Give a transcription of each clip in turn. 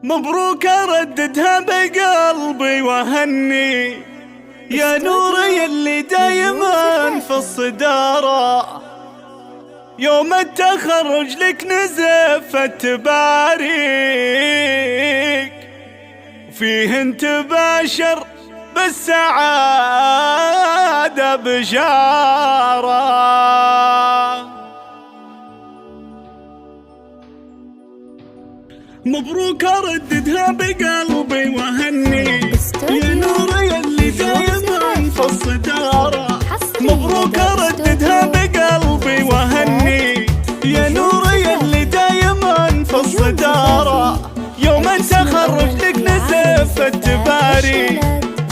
مبروك ارددها بقلبي وهني يا نوري اللي دايما في الصدارة، يوم التخرج لك نزف تباريك فيه انت باشر بالسعادة بشارة. مبروك ارددها بقلبي وهني يا نوري اللي دايما في الصدارة، مبروك ارددها بقلبي وهني يا نوري اللي دايما في الصدارة، يوم التخرج لك نزف التباري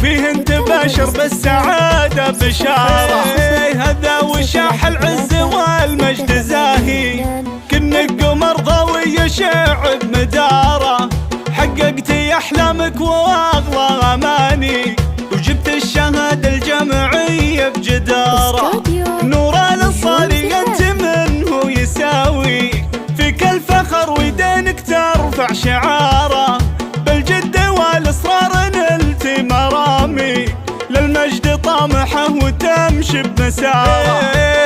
فيه انت باشر بالسعادة بشارة. هذا وشاح العز والمجد زاهي، كنك قمر ضوي يشع بمداره، حققتي احلامك واغلى اماني، وجبت الشهادة الجامعية بجدارة. نور الانصاري انت منه يساوي فيك الفخر ويدينك ترفع شعاره، بالجد والاصرار نلت مرامي، للمجد طامحه وتمشي بمساره.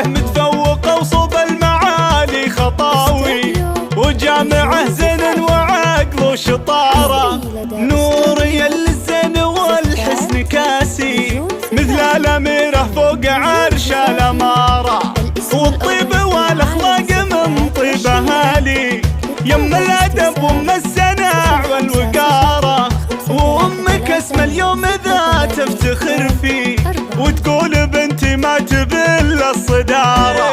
متفوقه وصوب المعالي خطاوي، وجامعه زين وعقل وشطاره، نوري الزين والحسن كاسي، مثل الاميره فوق عرش الاماره، والطيب والاخلاق من طيب اهالي، يم الادب وام السناع والوقاره، وامك اسم اليوم ذا تفتخر فيه، وتقول بنتي ما تبل الصداره،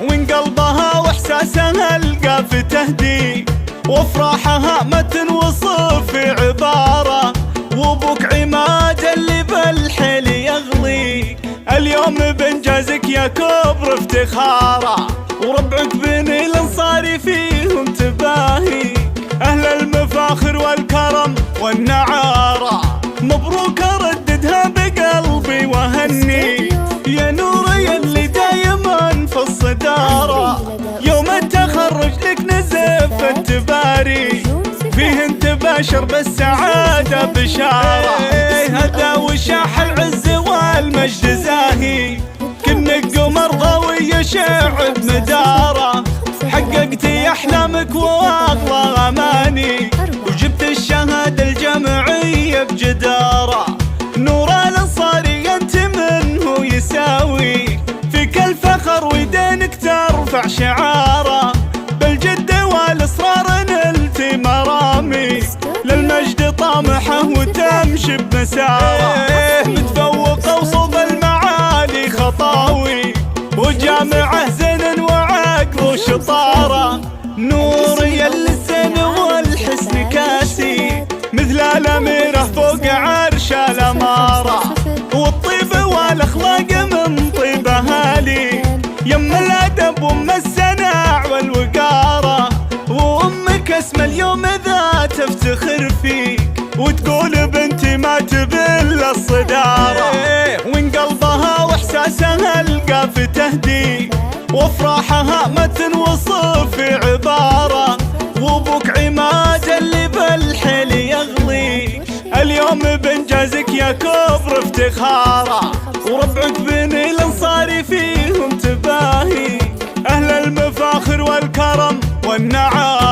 وان قلبها واحساسها القى في تهدي، وافراحها ما تنوصف في عباره، وابوك عماد اللي بالحيل يغلي، اليوم بانجازك يا كبر افتخاره، وربعك بني الانصاري فيهم تباهي، اهل المفاخر والكرم والنعاره. مبروك ارددها بقلبي وهني يا نوري اللي دايما في الصداره، يوم التخرج لك نزف التباري فيه انت باشر بالسعادة بشارة. هذا وشاح العز والمجد زاهي، كنك قمر ضوي يشع بمداره، حققتي احلامك واغلى اماني، وجبت الشهادة الجامعية بجدارة. نور الانصاري انت منه يساوي فيك الفخر ويدينك ترفع شعاره، بالجد والاصرار نلت مرامي، للمجد طامحه وتمشي بمساره. متفوقه وصوب المعالي خطاوي، وجامعه زين وعقل وشطاره، نوري الزين والحسن كاسي، مثل الاميره فوق عرش الاماره، والطيب والاخلاق من طيب اهالي، يم الادب وام السناع والوقاره، وامك اسم اليوم ذا تفتخر فيك، وتقول بنتي ما تبل الصداره، وان قلبها واحساسها القى في تهدي، وافراحها ما تنوصف في عباره، وابوك عماد اللي بالحيل يغلي، اليوم بانجازك يا كبر افتخاره، وربعك بني الانصاري فيهم تباهي، اهل المفاخر والكرم والنعام.